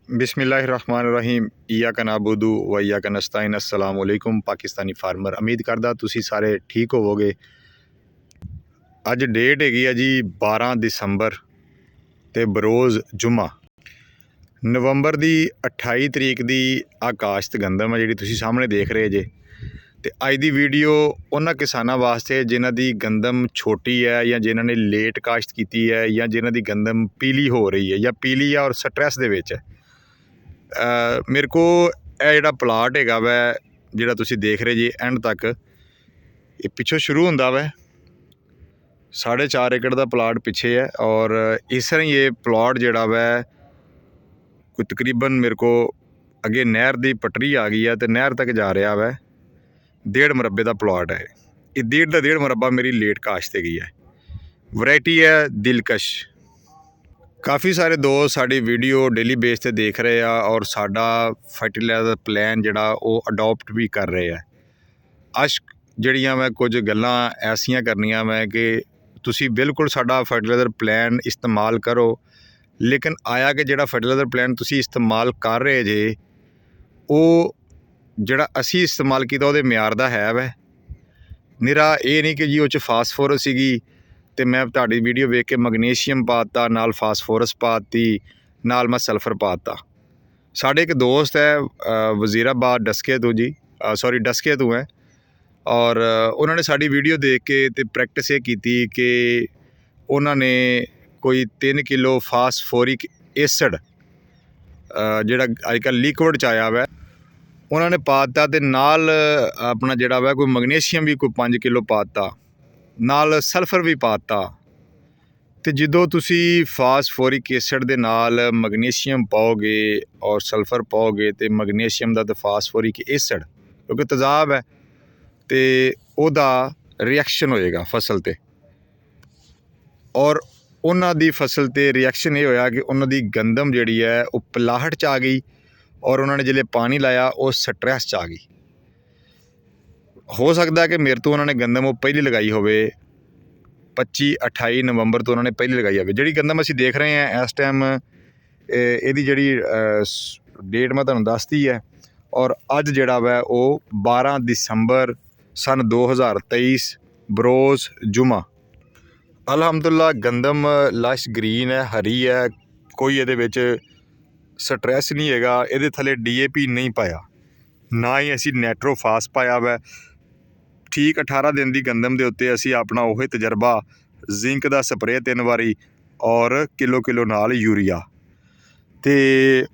बिस्मिल्लाहिर्रहमानिर्रहीम इय्याका नअबुदु व इय्याका नस्तईन। अस्सलाम वालेकुम पाकिस्तानी फार्मर। उम्मीद करदा तुसी सारे ठीक होवोगे। अज डेट हैगी है जी 12 दिसंबर ते बरोज़ जुम्मा। नवंबर की 28 तरीक की आकाश ते गंदम है जी तुसी सामने देख रहे जे। तो अज की वीडियो उन्होंने किसानों वास्ते जिन्हों की गंदम छोटी है या जिन्होंने लेट काश्त की है या जिन्हों की गंदम पीली हो रही है या पीली है और स्ट्रैस दे विच है। मेरे को यह जोड़ा प्लाट हैगा वै जोड़ा तुसी देख रहे जी एंड तक ये पिछों शुरू होंदा वै 4.5 एकड़ का प्लाट पिछे है और इस तरह ये प्लाट जोड़ा वै कोई तकरीबन मेरे को अगे नहर की पटरी आ गई है तो नहर तक जा रहा वै। 1.5 मरबे का प्लाट है ये 1.5 मरबा मेरी लेट काश्त हैगी है। वैरायटी है दिलकश। काफ़ी सारे दोस्त साड़ी वीडियो डेली बेस ते देख रहे हैं और साडा फर्टिलाइजर प्लान जिहड़ा वो अडॉप्ट भी कर रहे हैं। अश जड़ियाँ मैं कुछ गल्लां ऐसियां करनियां मैं कि तुसी बिल्कुल साडा फर्टिलाइजर प्लान इस्तेमाल करो, लेकिन आया कि जिहड़ा फर्टिलाइजर प्लान तुसी इस्तेमाल कर रहे जे वो जिहड़ा असी इस्तेमाल किया उहदे म्यार दा है वै। निरा ये नहीं कि जी उह फास्फोरस सीगी तो मैं तुहाडी वीडियो वेख के मैग्नीशियम पाता नाल फास्फोरस पाती नाल मैं सल्फर पाता। साढ़े एक दोस्त है वजीराबाद डस्के तो जी सॉरी डस्के तो है और उन्होंने साड़ी वीडियो देख के ते प्रैक्टिस ये की कि उन्होंने कोई 3 किलो फास्फोरिक एसिड जिहड़ा अजकल लिक्विड च आया वै उन्होंने पाता ते नाल अपना जिहड़ा वै कोई मैग्नीशियम भी कोई 5 किलो पाता नाल सल्फर भी पाता। तो जो तुसी फास्फोरिक एसिड दे नाल मैग्नीशियम पाओगे और सल्फर पाओगे तो मैग्नीशियम का तो फास्फोरिक एसिड क्योंकि तेजाब है तो उहदा रिएक्शन होएगा फसल ते और उन्हां दी फसल ते रिएक्शन ये होया कि उन्हां दी गंदम जिहड़ी है वो पलाहट च आ गई और उन्होंने जिले पानी लाया वो स्ट्रैस च आ गई। हो सकता है कि मेरे तो उन्होंने गंदम वो पहली लगाई होवे 25-28 नवंबर तो उन्होंने पहली लगाई होवे। जिहड़ी गंदम असी देख रहे हैं इस टाइम इहदी जिहड़ी डेट मैं तुहानूं दसती है और अज जिहड़ा वै वो 12 दिसंबर सन 2023 बरोज़ जुमा। अलहमदुल्ला गंदम लश ग्रीन है हरी है कोई ये स्ट्रैस नहीं हैगा। ये थले DAP नहीं पाया ना ही असी नैट्रोफास पाया वै। ठीक 18 दिन की गंदम के उत्ते असी अपना उही तजर्बा जिंक का स्प्रे 3 वारी और किलो नाल यूरिया तो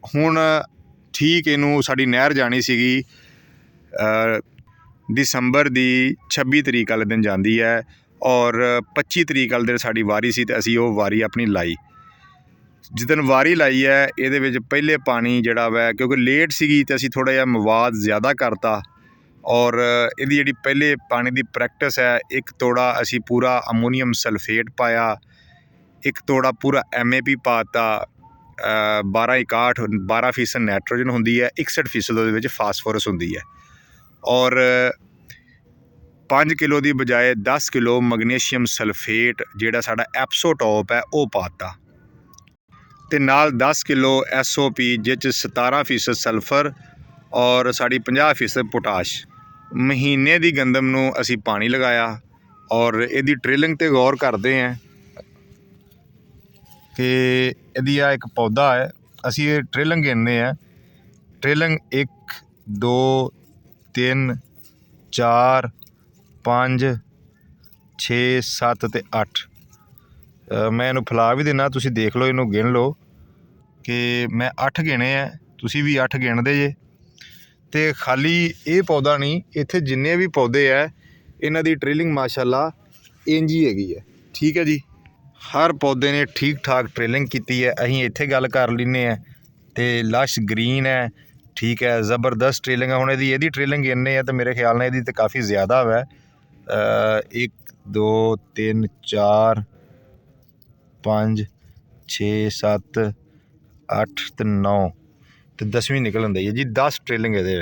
हुण ठीक इनू साड़ी नहर जानी सीगी दिसंबर की 26 तरीक वाले दिन जाती है और 25 तरीक वाले दिन साड़ी वारी सी ते असी वो वारी अपनी लाई। जिदन वारी लाई है ये पहले पानी जड़ा वै क्योंकि लेट सी तो असी थोड़ा जिहा मवाद ज़्यादा करता और इहदी जिहड़ी पहले पानी की प्रैक्टिस है एक तोड़ा असी पूरा अमोनीयम सल्फेट पाया, एक तोड़ा पूरा MAP पाता 12% नाइट्रोजन होंदी है 61% उहदे विच फास्फोरस होंदी है और 5 किलो की बजाय 10 किलो मैग्नीशियम सल्फेट जिहड़ा साडा एप्सोटॉप है वो पाता ते नाल 10 किलो SOP जिस 17% सल्फर और साड़ी 50% पोटाश। महीने की गंदम नूं असी पानी लगाया और इहदी ट्रेलिंग ते गौर करते हैं कि इहदी एक पौधा है असी ये ट्रेलिंग गिनने हैं। ट्रेलिंग 1 2 3 4 5 6 7 ते 8 मैं इनू फैला भी देना तुसी देख लो इनू गिन लो कि मैं 8 गिने हैं तुसी भी 8 गिनदे जे। तो खाली ये पौधा नहीं इत्थे जिन्ने भी पौधे है इन्हां दी ट्रेलिंग माशाअल्लाह इंज ही हैगी है। ठीक है जी हर पौधे ने ठीक ठाक ट्रेलिंग की है। अहीं इत्थे गल कर लैने हैं तो लश ग्रीन है ठीक है ज़बरदस्त ट्रेलिंग है। हुण इहदी ट्रेलिंग गिनने तो मेरे ख्याल नाल इहदी तो काफ़ी ज़्यादा है 1 2 3 4 5 6 7 8 ते 9 तो 10वीं निकल आंदी है जी 10 ट्रेलिंग ये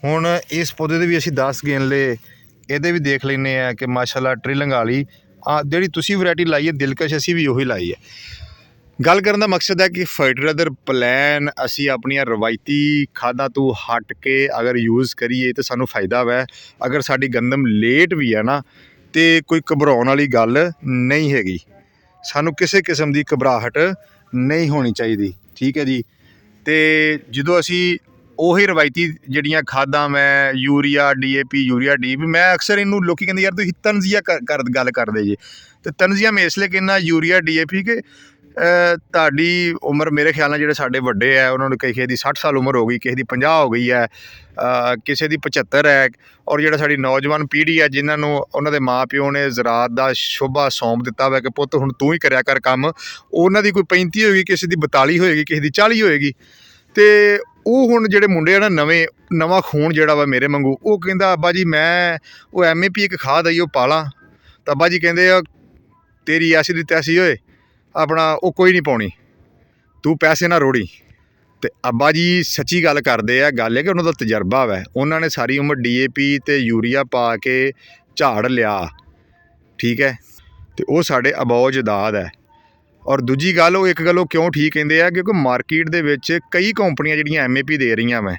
हुण इस पौधे के भी असी 10 गिन ले ये भी देख लें कि माशाअल्लाह ट्रेलिंग वाली जिहड़ी तुसी वैरायटी लाई है दिलकश असी भी उही लाई है। ਗੱਲ ਕਰਨ ਦਾ ਮਕਸਦ ਹੈ ਕਿ ਫਰਟੀਲਾਈਜ਼ਰ ਪਲਾਨ ਅਸੀਂ ਆਪਣੀਆਂ ਰਵਾਇਤੀ ਖਾਦਾਂ ਤੋਂ ਹਟ ਕੇ ਅਗਰ ਯੂਜ਼ ਕਰੀਏ ਤਾਂ ਸਾਨੂੰ ਫਾਇਦਾ ਵੈ। ਅਗਰ ਸਾਡੀ ਗੰਦਮ ਲੇਟ ਵੀ ਹੈ ਨਾ ਤੇ ਕੋਈ ਘਬਰਾਉਣ ਵਾਲੀ ਗੱਲ ਨਹੀਂ ਹੈਗੀ। ਸਾਨੂੰ ਕਿਸੇ ਕਿਸਮ ਦੀ ਘਬਰਾਹਟ ਨਹੀਂ ਹੋਣੀ ਚਾਹੀਦੀ, ਠੀਕ ਹੈ ਜੀ। ਤੇ ਜਦੋਂ ਅਸੀਂ ਉਹੀ ਰਵਾਇਤੀ ਜਿਹੜੀਆਂ ਖਾਦਾਂ ਮੈਂ ਯੂਰੀਆ DAP ਯੂਰੀਆ DAP ਮੈਂ ਅਕਸਰ ਇਹਨੂੰ ਲੋਕੀ ਕਹਿੰਦੇ ਯਾਰ ਤੁਸੀਂ ਤਨਜ਼ੀਆ ਗੱਲ ਕਰਦੇ ਜੀ। ਤੇ ਤਨਜ਼ੀਆ ਮੈਂ ਇਸ ਲਈ ਕਹਿੰਦਾ ਯੂਰੀਆ DAP ਕਿ ਤੁਹਾਡੀ ਉਮਰ ਮੇਰੇ ਖਿਆਲ ਨਾਲ ਜਿਹੜੇ ਸਾਡੇ ਵੱਡੇ ਹੈ ਉਹਨਾਂ ਨੂੰ ਕਿਸੇ ਦੀ 60 ਸਾਲ ਉਮਰ ਹੋ ਗਈ, ਕਿਸੇ ਦੀ 50 ਹੋ ਗਈ ਹੈ, ਕਿਸੇ ਦੀ 75 ਹੈ। ਔਰ ਜਿਹੜਾ ਸਾਡੀ ਨੌਜਵਾਨ ਪੀੜ੍ਹੀ ਹੈ ਜਿਨ੍ਹਾਂ ਨੂੰ ਉਹਨਾਂ ਦੇ ਮਾਂ ਪਿਓ ਨੇ ਜ਼ਰਾਤ ਦਾ ਸ਼ੋਭਾ ਸੌਂਪ ਦਿੱਤਾ ਵਾ ਕਿ ਪੁੱਤ ਹੁਣ ਤੂੰ ਹੀ ਕਰਿਆ ਕਰ ਕੰਮ, ਉਹਨਾਂ ਦੀ ਕੋਈ 35 ਹੋਏਗੀ, ਕਿਸੇ ਦੀ 42 ਹੋਏਗੀ, ਕਿਸੇ ਦੀ 40 ਹੋਏਗੀ। ਤੇ ਉਹ ਹੁਣ ਜਿਹੜੇ ਮੁੰਡੇ ਆ ਨਾ ਨਵਾਂ ਖੂਨ ਜਿਹੜਾ ਵਾ ਮੇਰੇ ਵਾਂਗੂ, ਉਹ ਕਹਿੰਦਾ ਅੱਬਾ ਜੀ ਮੈਂ ਉਹ MAP ਇੱਕ ਖਾਦ ਆਈ ਉਹ ਪਾ ਲਾਂ। ਤਾਂ ਅੱਬਾ ਜੀ ਕਹਿੰਦੇ ਆ ਤੇਰੀ ਐਸੀ ਦੀ ਤੈਸੀ ਹੋਏ ਆਪਣਾ ਉਹ ਕੋਈ ਨਹੀਂ ਪਾਉਣੀ, ਤੂੰ ਪੈਸੇ ਨਾ ਰੋੜੀ। ਤੇ ਅੱਬਾ ਜੀ ਸੱਚੀ ਗੱਲ ਕਰਦੇ ਆ। ਗੱਲ ਹੈ ਕਿ ਉਹਨਾਂ ਦਾ ਤਜਰਬਾ ਵੈ, ਉਹਨਾਂ ਨੇ ਸਾਰੀ ਉਮਰ DAP ਤੇ ਯੂਰੀਆ ਪਾ ਕੇ ਝਾੜ ਲਿਆ, ਠੀਕ ਹੈ। ਤੇ ਉਹ ਸਾਡੇ ਅਬੌਜ ਦਾਦ ਹੈ। ਔਰ ਦੂਜੀ ਗੱਲ ਉਹ ਇੱਕ ਗੱਲ ਉਹ ਕਿਉਂ ਠੀਕ ਕਹਿੰਦੇ ਆ ਕਿਉਂਕਿ ਮਾਰਕੀਟ ਦੇ ਵਿੱਚ ਕਈ ਕੰਪਨੀਆਂ ਜਿਹੜੀਆਂ MAP ਦੇ ਰਹੀਆਂ ਵੈ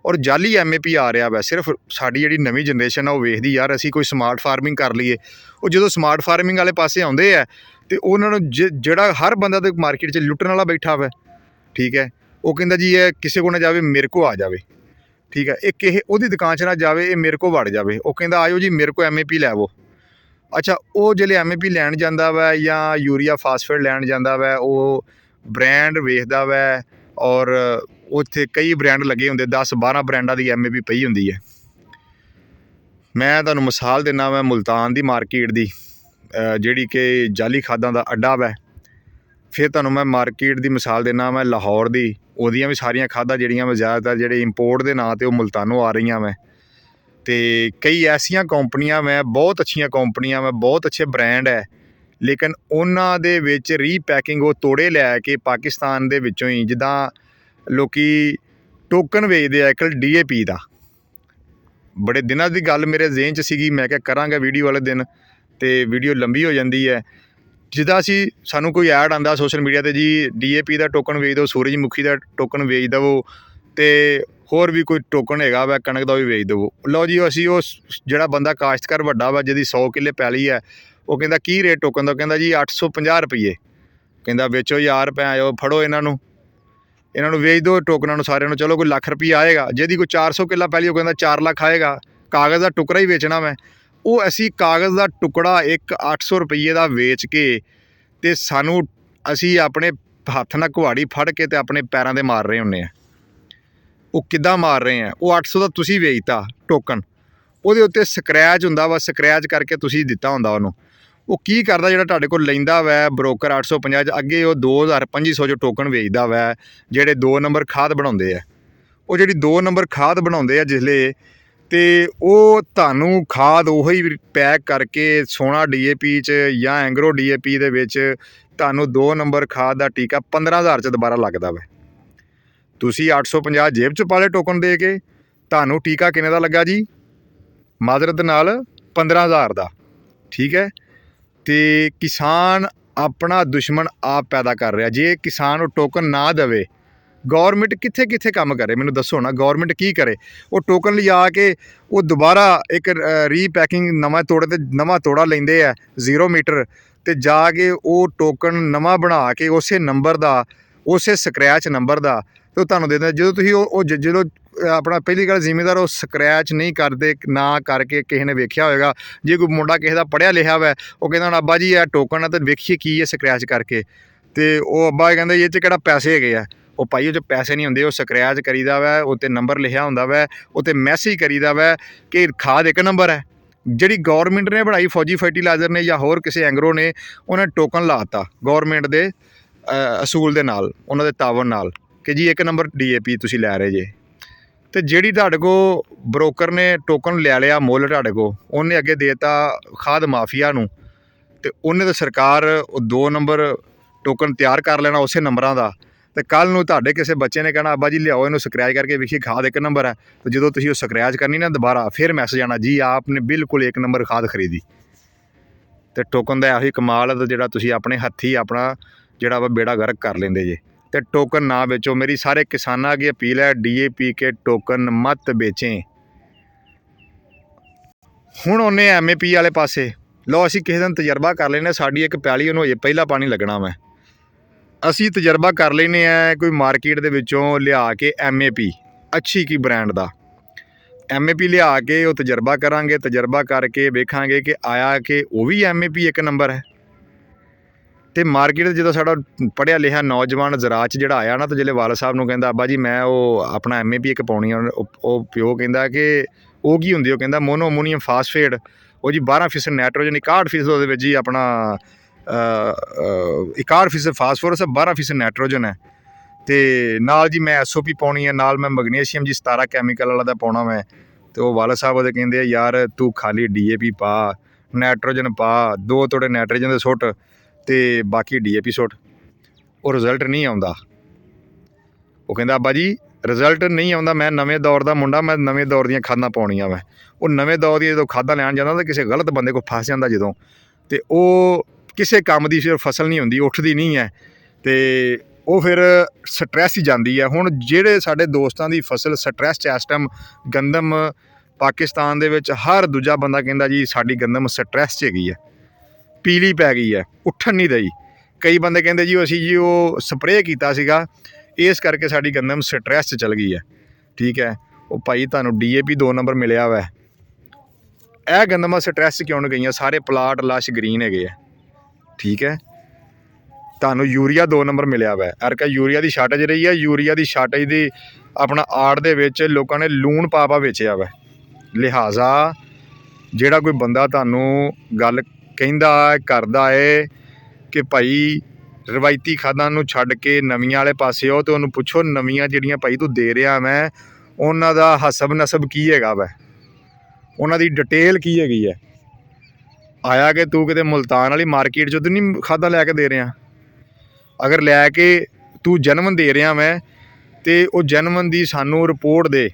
ਔਰ ਜਾਲੀ MAP ਆ ਰਿਹਾ ਵੈ। ਸਿਰਫ ਸਾਡੀ ਜਿਹੜੀ ਨਵੀਂ ਜਨਰੇਸ਼ਨ ਆ ਉਹ ਵੇਖਦੀ ਯਾਰ ਅਸੀਂ ਕੋਈ ਸਮਾਰਟ ਫਾਰਮਿੰਗ ਕਰ ਲਈਏ। ਉਹ ਜਦੋਂ ਸਮਾਰਟ ਫਾਰਮਿੰਗ ਵਾਲੇ ਪਾਸੇ ਆਉਂਦੇ ਆ ਤੇ ਉਹਨਾਂ ਨੂੰ ਜਿਹੜਾ ਹਰ ਬੰਦਾ ਤਾਂ ਮਾਰਕੀਟ 'ਚ ਲੁੱਟਣ ਵਾਲਾ ਬੈਠਾ ਵਾ, ਠੀਕ ਹੈ। ਉਹ ਕਹਿੰਦਾ ਜੀ ਇਹ ਕਿਸੇ ਕੋਲ ਨਾ ਜਾਵੇ, ਮੇਰੇ ਕੋਲ ਆ ਜਾਵੇ, ਠੀਕ ਹੈ। ਇਹ ਕਿਸੇ ਉਹਦੀ ਦੁਕਾਨ 'ਚ ਨਾ ਜਾਵੇ, ਇਹ ਮੇਰੇ ਕੋਲ ਵੜ ਜਾਵੇ। ਉਹ ਕਹਿੰਦਾ ਆਇਓ ਜੀ ਮੇਰੇ ਕੋਲ MAP ਲੈਵੋ। ਅੱਛਾ ਉਹ ਜਿਹੜੇ MAP ਲੈਣ ਜਾਂਦਾ ਵਾ ਜਾਂ ਯੂਰੀਆ ਫਾਸਫੇਟ ਲੈਣ ਜਾਂਦਾ ਵਾ ਉਹ ਬ੍ਰਾਂਡ ਵੇਖਦਾ ਵਾ ਔਰ ਉੱਥੇ ਕਈ ਬ੍ਰਾਂਡ ਲੱਗੇ ਹੁੰਦੇ, 10-12 ਬ੍ਰਾਂਡਾਂ ਦੀ MAP ਪਈ ਹੁੰਦੀ ਹੈ। ਮੈਂ ਤੁਹਾਨੂੰ ਮਿਸਾਲ ਦਿੰਦਾ ਵਾ ਮੁਲਤਾਨ ਦੀ ਮਾਰਕੀਟ ਦੀ ਜਿਹੜੀ ਕਿ ਜਾਲੀ ਖਾਦਾਂ ਦਾ ਅੱਡਾ ਵੈ। ਫਿਰ ਤੁਹਾਨੂੰ ਮੈਂ ਮਾਰਕੀਟ ਦੀ ਮਿਸਾਲ ਦਿੰਦਾ ਮੈਂ ਲਾਹੌਰ ਦੀ, ਉਹਦੀਆਂ ਵੀ ਸਾਰੀਆਂ ਖਾਦਾਂ ਜਿਹੜੀਆਂ ਮੈਂ ਜ਼ਿਆਦਾਤਰ ਜਿਹੜੇ ਇੰਪੋਰਟ ਦੇ ਨਾਂ 'ਤੇ ਉਹ ਮੁਲਤਾਨੋਂ ਆ ਰਹੀਆਂ ਵੈ। ਤੇ ਕਈ ਐਸੀਆਂ ਕੰਪਨੀਆਂ ਮੈਂ ਬਹੁਤ ਅੱਛੀਆਂ ਕੰਪਨੀਆਂ ਮੈਂ ਬਹੁਤ ਅੱਛੇ ਬ੍ਰਾਂਡ ਹੈ, ਲੇਕਿਨ ਉਹਨਾਂ ਦੇ ਵਿੱਚ ਰੀਪੈਕਿੰਗ ਉਹ ਤੋੜੇ ਲੈ ਕੇ ਪਾਕਿਸਤਾਨ ਦੇ ਵਿੱਚੋਂ ਹੀ, ਜਿੱਦਾਂ ਲੋਕੀ ਟੋਕਨ ਵੇਚਦੇ ਆ ਇੱਕ DAP ਦਾ। ਬੜੇ ਦਿਨਾਂ ਦੀ ਗੱਲ ਮੇਰੇ ਜ਼ਿਹਨ 'ਚ ਸੀਗੀ, ਮੈਂ ਕਿਹਾ ਕਰਾਂਗਾ ਵੀਡੀਓ ਵਾਲੇ ਦਿਨ, ਤੇ ਵੀਡੀਓ ਲੰਬੀ ਹੋ ਜਾਂਦੀ ਹੈ। ਜਿੱਦਾਂ ਸਾਨੂੰ ਕੋਈ ਐਡ ਆਉਂਦਾ ਸੋਸ਼ਲ ਮੀਡੀਆ 'ਤੇ ਜੀ DAP ਦਾ ਟੋਕਨ ਵੇਚ ਦਿਓ, ਸੂਰਜਮੁਖੀ ਦਾ ਟੋਕਨ ਵੇਚ ਦੇਵੋ ਤੇ ਹੋਰ ਵੀ ਕੋਈ ਟੋਕਨ ਹੈਗਾ ਵਾ ਕਣਕ ਦਾ ਵੀ ਵੇਚ ਦੇਵੋ। ਲਓ ਜੀ ਅਸੀਂ ਉਹ ਜਿਹੜਾ ਬੰਦਾ ਕਾਸ਼ਤਕਾਰ ਵੱਡਾ ਵਾ ਜਿਹਦੀ 100 ਕਿੱਲੇ ਪੈਲੀ ਹੈ ਉਹ ਕਹਿੰਦਾ ਕੀ ਰੇਟ ਟੋਕਨ ਦਾ? ਕਹਿੰਦਾ ਜੀ 850 ਰੁਪਈਏ। ਕਹਿੰਦਾ ਵੇਚੋ ਯਾਰ ਭੈਣੋ, ਫੜੋ ਇਹਨਾਂ ਨੂੰ ਵੇਚ ਦਿਓ ਟੋਕਨਾਂ ਨੂੰ ਸਾਰਿਆਂ ਨੂੰ, ਚਲੋ ਕੋਈ ਲੱਖ ਰੁਪਈਆ ਆਏਗਾ। ਜਿਹਦੀ ਕੋਈ 400 ਕਿੱਲਾ ਪੈਲੀ ਉਹ ਕਹਿੰਦਾ 4 ਲੱਖ ਆਏਗਾ। ਕਾਗਜ਼ ਦਾ ਟੁਕੜਾ ਹੀ ਵੇਚਣਾ ਮੈਂ। ਉਹ ਅਸੀਂ ਕਾਗਜ਼ ਦਾ ਟੁਕੜਾ ਇੱਕ 800 ਰੁਪਈਏ ਦਾ ਵੇਚ ਕੇ ਤੇ ਅਸੀਂ ਆਪਣੇ ਹੱਥ ਨਾਲ ਕੁਹਾੜੀ ਫੜ ਕੇ ਤੇ ਆਪਣੇ ਪੈਰਾਂ 'ਤੇ ਮਾਰ ਰਹੇ ਹੁੰਦੇ ਹਾਂ। ਉਹ ਕਿੱਦਾਂ ਮਾਰ ਰਹੇ ਆ? ਉਹ 800 ਦਾ ਤੁਸੀਂ ਵੇਚਤਾ ਟੋਕਨ, ਉਹਦੇ ਉੱਤੇ ਸਕਰੈਚ ਹੁੰਦਾ ਵਾ, ਸਕਰੈਚ ਕਰਕੇ ਤੁਸੀਂ ਦਿੱਤਾ ਹੁੰਦਾ ਉਹਨੂੰ। ਉਹ ਕੀ ਕਰਦਾ ਜਿਹੜਾ ਤੁਹਾਡੇ ਕੋਲ ਲੈਂਦਾ ਵੈ ਬਰੋਕਰ 850 'ਚ, ਅੱਗੇ ਉਹ 2000-2500 'ਚ ਟੋਕਨ ਵੇਚਦਾ ਵੈ ਜਿਹੜੇ 2 ਨੰਬਰ ਖਾਦ ਬਣਾਉਂਦੇ ਆ। ਉਹ ਜਿਹੜੀ 2 ਨੰਬਰ ਖਾਦ ਬਣਾਉਂਦੇ ਆ ਜਿਸਲੇ, ਤੇ ਉਹ ਤੁਹਾਨੂੰ ਖਾਦ ਉਹੀ ਪੈਕ ਕਰਕੇ ਸੋਨਾ DAP 'ਚ ਜਾਂ ਐਂਗਰੋ DAP ਦੇ ਵਿੱਚ ਤੁਹਾਨੂੰ 2 ਨੰਬਰ ਖਾਦ ਦਾ ਟੀਕਾ 15,000 'ਚ ਦੁਬਾਰਾ ਲੱਗਦਾ ਵੈ। ਤੁਸੀਂ 850 ਜੇਬ 'ਚ ਪਾ ਲਏ ਟੋਕਨ ਦੇ ਕੇ, ਤੁਹਾਨੂੰ ਟੀਕਾ ਕਿੰਨੇ ਦਾ ਲੱਗਾ ਜੀ? ਮਾਜ਼ਰਤ ਨਾਲ 15,000 ਦਾ, ਠੀਕ ਹੈ। ਤੇ ਕਿਸਾਨ ਆਪਣਾ ਦੁਸ਼ਮਣ ਆਪ ਪੈਦਾ ਕਰ ਰਿਹਾ। ਜੇ ਕਿਸਾਨ ਉਹ ਟੋਕਨ ਨਾ ਦੇਵੇ, ਗੌਰਮੈਂਟ ਕਿੱਥੇ ਕੰਮ ਕਰੇ? ਮੈਨੂੰ ਦੱਸੋ ਨਾ, ਗੌਰਮੈਂਟ ਕੀ ਕਰੇ? ਉਹ ਟੋਕਨ ਲਿਆ ਕੇ ਉਹ ਦੁਬਾਰਾ ਇੱਕ ਰੀਪੈਕਿੰਗ ਨਵਾਂ ਤੋੜਾ ਲੈਂਦੇ ਆ 0 ਮੀਟਰ, ਤੇ ਜਾ ਕੇ ਉਹ ਟੋਕਨ ਨਵਾਂ ਬਣਾ ਕੇ ਉਸੇ ਨੰਬਰ ਦਾ, ਉਸੇ ਸਕਰੈਚ ਨੰਬਰ ਦਾ ਤੇ ਉਹ ਤੁਹਾਨੂੰ ਦੇ ਦਿੰਦੇ। ਜਦੋਂ ਤੁਸੀਂ ਜਦੋਂ ਆਪਣਾ ਪਹਿਲੀ ਗੱਲ ਜ਼ਿਮੀਂਦਾਰ ਉਹ ਸਕਰੈਚ ਨਹੀਂ ਕਰਦੇ, ਨਾ ਕਰਕੇ ਕਿਸੇ ਨੇ ਵੇਖਿਆ ਹੋਏਗਾ। ਜੇ ਕੋਈ ਮੁੰਡਾ ਕਿਸੇ ਦਾ ਪੜ੍ਹਿਆ ਲਿਖਿਆ ਵਾ ਉਹ ਕਹਿੰਦਾ ਹੁਣ ਅੱਬਾ ਜੀ ਇਹ ਟੋਕਨ ਆ ਤੇ ਵੇਖੀਏ ਕੀ ਹੈ ਸਕਰੈਚ ਕਰਕੇ, ਤੇ ਉਹ ਅੱਬਾ ਕਹਿੰਦਾ ਇਹ 'ਚ ਕਿਹੜਾ ਪੈਸੇ ਹੈਗੇ ਆ? ਉਹ ਭਾਈ ਉਹ 'ਚ ਪੈਸੇ ਨਹੀਂ ਹੁੰਦੇ, ਉਹ ਸਕਰੈਚ ਕਰੀਦਾ ਵਾ, ਉੱਤੇ ਨੰਬਰ ਲਿਖਿਆ ਹੁੰਦਾ ਵਾ, ਉੱਤੇ ਮੈਸੇਜ ਕਰੀਦਾ ਵਾ ਕਿ ਖਾਦ 1 ਨੰਬਰ ਹੈ। ਜਿਹੜੀ ਗੌਰਮੈਂਟ ਨੇ ਬਣਾਈ ਫੌਜੀ ਫਰਟੀਲਾਈਜ਼ਰ ਨੇ ਜਾਂ ਹੋਰ ਕਿਸੇ ਐਂਗਰੋ ਨੇ, ਉਹਨੇ ਟੋਕਨ ਲਾਤਾ ਗੌਰਮੈਂਟ ਦੇ ਅਸੂਲ ਦੇ ਨਾਲ, ਉਹਨਾਂ ਦੇ ਤਾਵਨ ਨਾਲ ਕਿ ਜੀ 1 ਨੰਬਰ DAP ਤੁਸੀਂ ਲੈ ਰਹੇ ਜੇ। ਤੇ ਜਿਹੜੀ ਤੁਹਾਡੇ ਕੋਲ ਬਰੋਕਰ ਨੇ ਟੋਕਨ ਲੈ ਲਿਆ ਮੁੱਲ ਤੁਹਾਡੇ ਕੋਲ, ਉਹਨੇ ਅੱਗੇ ਦੇਤਾ ਖਾਦ ਮਾਫੀਆ ਨੂੰ, ਤੇ ਉਹਨੇ ਤਾਂ ਸਰਕਾਰ ਉਹ 2 ਨੰਬਰ ਟੋਕਨ ਤਿਆਰ ਕਰ ਲੈਣਾ ਉਸੇ ਨੰਬਰਾਂ ਦਾ, ਤੇ ਕੱਲ੍ਹ ਨੂੰ ਤੁਹਾਡੇ ਕਿਸੇ ਬੱਚੇ ਨੇ ਕਹਿਣਾ ਅੱਬਾ ਜੀ ਲਿਆਓ ਇਹਨੂੰ ਸਕਰੈਚ ਕਰਕੇ ਵੇਖੀਏ ਖਾਦ 1 ਨੰਬਰ ਹੈ। ਤੇ ਜਦੋਂ ਤੁਸੀਂ ਉਹ ਸਕਰੈਚ ਕਰਨੀ ਨਾ ਦੁਬਾਰਾ, ਫਿਰ ਮੈਸੇਜ ਆਣਾ ਜੀ ਆਪ ਨੇ ਬਿਲਕੁਲ 1 ਨੰਬਰ ਖਾਦ ਖਰੀਦੀ। ਤੇ ਟੋਕਨ ਦਾ ਇਹੋ ਹੀ ਕਮਾਲ ਹੈ ਜਿਹੜਾ ਤੁਸੀਂ ਆਪਣੇ ਹੱਥੀਂ ਆਪਣਾ ਜਿਹੜਾ ਵਾ ਬੇੜਾ ਗਰਕ ਕਰ ਲੈਂਦੇ ਜੇ। ਤੇ ਟੋਕਨ ਨਾ ਵੇਚੋ। ਮੇਰੀ ਸਾਰੇ ਕਿਸਾਨਾਂ ਅੱਗੇ ਅਪੀਲ ਹੈ, DAP ਕੇ ਟੋਕਨ ਮਤ ਵੇਚें। ਹੁਣ ਉਹਨੇ MAP ਵਾਲੇ ਪਾਸੇ ਲਓ, ਅਸੀਂ ਕਿਸੇ ਦਿਨ ਤਜਰਬਾ ਕਰ ਲੈਂਦੇ। ਸਾਡੀ ਇੱਕ ਪੈਲੀ ਉਹਨੂੰ ਅਜੇ ਪਹਿਲਾ ਪਾਣੀ ਲੱਗਣਾ ਵਾ, ਅਸੀਂ ਤਜਰਬਾ ਕਰ ਲੈਂਦੇ ਹਾਂ ਕੋਈ ਮਾਰਕੀਟ ਦੇ ਵਿੱਚੋਂ ਲਿਆ ਕੇ MAP ਅੱਛੀ ਕੀ ਬ੍ਰਾਂਡ ਦਾ MAP ਲਿਆ ਕੇ ਉਹ ਤਜਰਬਾ ਕਰਾਂਗੇ। ਤਜਰਬਾ ਕਰਕੇ ਵੇਖਾਂਗੇ ਕਿ ਆਇਆ ਕਿ ਉਹ ਵੀ MAP ਇੱਕ ਨੰਬਰ ਹੈ। ਤੇ ਮਾਰਕੀਟ ਜਦੋਂ ਸਾਡਾ ਪੜ੍ਹਿਆ ਲਿਖਿਆ ਨੌਜਵਾਨ ਜ਼ਰਾਤ 'ਚ ਜਿਹੜਾ ਆਇਆ ਨਾ, ਤਾਂ ਜਿਹੜੇ ਵਾਲਦ ਸਾਹਿਬ ਨੂੰ ਕਹਿੰਦਾ ਅੱਬਾ ਜੀ ਮੈਂ ਉਹ ਆਪਣਾ MAP ਇੱਕ ਪਾਉਣੀ ਆ, ਉਹ ਪਿਓ ਕਹਿੰਦਾ ਕਿ ਉਹ ਕੀ ਹੁੰਦੀ? ਉਹ ਕਹਿੰਦਾ ਮੋਨੋ ਅਮੋਨੀਅਮ ਫਾਸਫੇਟ। ਉਹ ਜੀ 12% ਨਾਈਟ੍ਰੋਜਨ, 61% ਉਹਦੇ ਵਿੱਚ ਜੀ ਆਪਣਾ 61% ਫਾਸਫੋਰਸ, 12% ਨਾਈਟ੍ਰੋਜਨ ਹੈ। ਤੇ ਨਾਲ ਜੀ ਮੈਂ SOP ਪਾਉਣੀ ਹੈ, ਨਾਲ ਮੈਂ ਮੈਗਨੀਸ਼ੀਅਮ ਜੀ 17 ਕੈਮੀਕਲ ਵਾਲਾ ਦਾ ਪਾਉਣਾ ਮੈਂ। ਤੇ ਉਹ ਵਾਲਦ ਸਾਹਿਬ ਉਹਦੇ ਕਹਿੰਦੇ ਆ ਯਾਰ ਤੂੰ ਖਾਲੀ DAP ਪਾ, ਨਾਈਟ੍ਰੋਜਨ ਪਾ, 2 ਤੋੜੇ ਨਾਈਟ੍ਰੋਜਨ ਦੇ ਸੁੱਟ ਤੇ ਬਾਕੀ DAP ਸੁੱਟ, ਉਹ ਰਿਜ਼ਲਟ ਨਹੀਂ ਆਉਂਦਾ। ਉਹ ਕਹਿੰਦਾ ਅੱਬਾ ਜੀ ਰਿਜ਼ਲਟ ਨਹੀਂ ਆਉਂਦਾ, ਮੈਂ ਨਵੇਂ ਦੌਰ ਦਾ ਮੁੰਡਾ, ਮੈਂ ਨਵੇਂ ਦੌਰ ਦੀਆਂ ਖਾਦਾਂ ਪਾਉਣੀਆਂ ਵਾ। ਉਹ ਨਵੇਂ ਦੌਰ ਦੀਆਂ ਜਦੋਂ ਖਾਦਾਂ ਲੈਣ ਜਾਂਦਾ ਤਾਂ ਕਿਸੇ ਗਲਤ ਬੰਦੇ ਕੋਲ ਫਸ ਜਾਂਦਾ ਜਦੋਂ, ਤੇ ਉਹ ਕਿਸੇ ਕੰਮ ਦੀ ਫਿਰ ਫਸਲ ਨਹੀਂ ਹੁੰਦੀ, ਉੱਠਦੀ ਨਹੀਂ ਹੈ, ਤੇ ਉਹ ਫਿਰ ਸਟਰੈਸ ਹੀ ਜਾਂਦੀ ਹੈ। ਹੁਣ ਜਿਹੜੇ ਸਾਡੇ ਦੋਸਤਾਂ ਦੀ ਫਸਲ ਸਟਰੈਸ 'ਚ ਇਸ ਟਾਈਮ ਗੰਦਮ ਪਾਕਿਸਤਾਨ ਦੇ ਵਿੱਚ ਹਰ ਦੂਜਾ ਬੰਦਾ ਕਹਿੰਦਾ ਜੀ ਸਾਡੀ ਗੰਦਮ ਸਟਰੈਸ 'ਚ ਹੈਗੀ ਹੈ, ਪੀਲੀ ਪੈ ਗਈ ਹੈ, ਉੱਠਣ ਨਹੀਂ ਦਈ। ਕਈ ਬੰਦੇ ਕਹਿੰਦੇ ਜੀ ਅਸੀਂ ਜੀ ਉਹ ਸਪਰੇਅ ਕੀਤਾ ਸੀਗਾ, ਇਸ ਕਰਕੇ ਸਾਡੀ ਗੰਦਮ ਸਟਰੈਸ 'ਚ ਚਲ ਗਈ ਹੈ। ਠੀਕ ਹੈ, ਉਹ ਭਾਈ ਤੁਹਾਨੂੰ DAP 2 ਨੰਬਰ ਮਿਲਿਆ ਵਾ, ਇਹ ਗੰਦਮਾਂ ਸਟਰੈਸ 'ਚ ਕਿਉਂ ਨਹੀਂ ਗਈਆਂ? ਸਾਰੇ ਪਲਾਟ ਲਸ਼ ਗ੍ਰੀਨ ਹੈਗੇ ਆ। ਠੀਕ ਹੈ, ਤੁਹਾਨੂੰ ਯੂਰੀਆ 2 ਨੰਬਰ ਮਿਲਿਆ ਵਾ। ਅਰਕਾ ਯੂਰੀਆ ਦੀ ਸ਼ਾਰਟੇਜ ਰਹੀ ਹੈ, ਯੂਰੀਆ ਦੀ ਸ਼ਾਰਟੇਜ ਦੀ ਆਪਣਾ ਆੜ ਦੇ ਵਿੱਚ ਲੋਕਾਂ ਨੇ ਲੂਣ ਪਾ ਵੇਚਿਆ ਵਾ। ਲਿਹਾਜ਼ਾ ਜਿਹੜਾ ਕੋਈ ਬੰਦਾ ਤੁਹਾਨੂੰ ਗੱਲ ਕਹਿੰਦਾ ਕਰਦਾ ਏ ਕਿ ਭਾਈ ਰਵਾਇਤੀ ਖਾਦਾਂ ਨੂੰ ਛੱਡ ਕੇ ਨਵੀਆਂ ਵਾਲੇ ਪਾਸੇ ਆਓ, ਅਤੇ ਉਹਨੂੰ ਪੁੱਛੋ ਨਵੀਆਂ ਜਿਹੜੀਆਂ ਭਾਈ ਤੂੰ ਦੇ ਰਿਹਾ ਮੈਂ ਉਹਨਾਂ ਦਾ ਹਸਬ ਨਸਬ ਕੀ ਹੈਗਾ ਵਾ, ਉਹਨਾਂ ਦੀ ਡਿਟੇਲ ਕੀ ਹੈਗੀ ਹੈ। ਆਇਆ ਕਿ ਤੂੰ ਕਿਤੇ ਮੁਲਤਾਨ ਵਾਲੀ ਮਾਰਕੀਟ 'ਚੋਂ ਤਾਂ ਨਹੀਂ ਖਾਦਾਂ ਲੈ ਕੇ ਦੇ ਰਿਹਾ? ਅਗਰ ਲੈ ਕੇ ਤੂੰ ਜੈਨੂਇਨ ਦੇ ਰਿਹਾ ਮੈਂ, ਅਤੇ ਉਹ ਜੈਨੂਇਨ ਦੀ ਸਾਨੂੰ ਰਿਪੋਰਟ ਦੇ,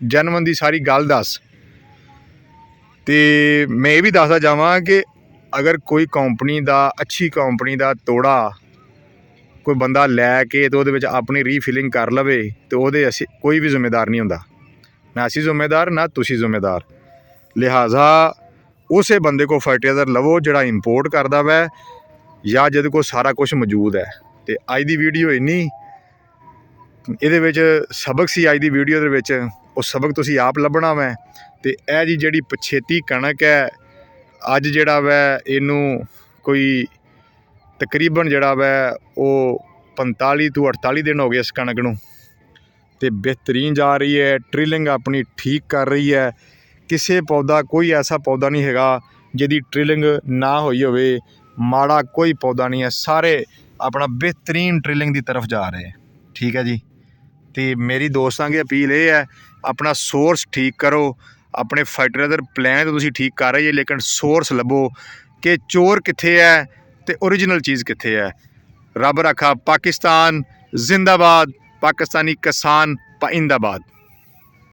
ਜੈਨੂਇਨ ਦੀ ਸਾਰੀ ਗੱਲ ਦੱਸ। ਅਤੇ ਮੈਂ ਇਹ ਵੀ ਦੱਸਦਾ ਜਾਵਾਂ ਕਿ ਅਗਰ ਕੋਈ ਕੰਪਨੀ ਦਾ ਅੱਛੀ ਕੰਪਨੀ ਦਾ ਤੋੜਾ ਕੋਈ ਬੰਦਾ ਲੈ ਕੇ ਅਤੇ ਉਹਦੇ ਵਿੱਚ ਆਪਣੀ ਰੀਫਿਲਿੰਗ ਕਰ ਲਵੇ, ਅਤੇ ਉਹਦੇ ਅਸੀਂ ਕੋਈ ਵੀ ਜ਼ਿੰਮੇਦਾਰ ਨਹੀਂ ਹੁੰਦਾ, ਨਾ ਅਸੀਂ ਜ਼ਿੰਮੇਦਾਰ ਨਾ ਤੁਸੀਂ ਜ਼ਿੰਮੇਦਾਰ। ਲਿਹਾਜ਼ਾ ਉਸੇ ਬੰਦੇ ਕੋਲ ਫਰਟੀਲਾਈਜ਼ਰ ਲਵੋ ਜਿਹੜਾ ਇੰਪੋਰਟ ਕਰਦਾ ਵੈ, ਜਾਂ ਜਿਹਦੇ ਕੋਲ ਸਾਰਾ ਕੁਛ ਮੌਜੂਦ ਹੈ। ਅਤੇ ਅੱਜ ਦੀ ਵੀਡੀਓ ਇੰਨੀ, ਇਹਦੇ ਵਿੱਚ ਸਬਕ ਸੀ ਅੱਜ ਦੀ ਵੀਡੀਓ ਦੇ ਵਿੱਚ, ਉਹ ਸਬਕ ਤੁਸੀਂ ਆਪ ਲੱਭਣਾ ਵੈ। ਅਤੇ ਇਹ ਜੀ ਜਿਹੜੀ ਪਛੇਤੀ ਕਣਕ ਹੈ, ਅੱਜ ਜਿਹੜਾ ਵੈ ਇਹਨੂੰ ਕੋਈ ਤਕਰੀਬਨ ਜਿਹੜਾ ਵੈ ਉਹ 45 ਤੋਂ 48 ਦਿਨ ਹੋ ਗਏ ਇਸ ਕਣਕ ਨੂੰ, ਅਤੇ ਬਿਹਤਰੀਨ ਜਾ ਰਹੀ ਹੈ। ਟ੍ਰਿਲਿੰਗ ਆਪਣੀ ਠੀਕ ਕਰ ਰਹੀ ਹੈ। ਕਿਸੇ ਪੌਦਾ ਕੋਈ ਐਸਾ ਪੌਦਾ ਨਹੀਂ ਹੈਗਾ ਜਿਹਦੀ ਟ੍ਰਿਲਿੰਗ ਨਾ ਹੋਈ ਹੋਵੇ, ਮਾੜਾ ਕੋਈ ਪੌਦਾ ਨਹੀਂ ਹੈ, ਸਾਰੇ ਆਪਣਾ ਬਿਹਤਰੀਨ ਟ੍ਰਿਲਿੰਗ ਦੀ ਤਰਫ ਜਾ ਰਹੇ। ਠੀਕ ਹੈ ਜੀ, ਅਤੇ ਮੇਰੀ ਦੋਸਤਾਂ ਅੱਗੇ ਅਪੀਲ ਇਹ ਹੈ ਆਪਣਾ ਸੋਰਸ ਠੀਕ ਕਰੋ। ਆਪਣੇ ਫਰਟੀਲਾਈਜ਼ਰ ਪਲਾਨ ਤੁਸੀਂ ਠੀਕ ਕਰ ਰਹੇ ਜੇ, ਲੇਕਿਨ ਸੋਰਸ ਲੱਭੋ ਕਿ ਚੋਰ ਕਿੱਥੇ ਹੈ ਅਤੇ ਓਰੀਜਨਲ ਚੀਜ਼ ਕਿੱਥੇ ਹੈ। ਰੱਬ ਰੱਖਾ। ਪਾਕਿਸਤਾਨ ਜ਼ਿੰਦਾਬਾਦ, ਪਾਕਿਸਤਾਨੀ ਕਿਸਾਨ ਪਾਇੰਦਾਬਾਦ।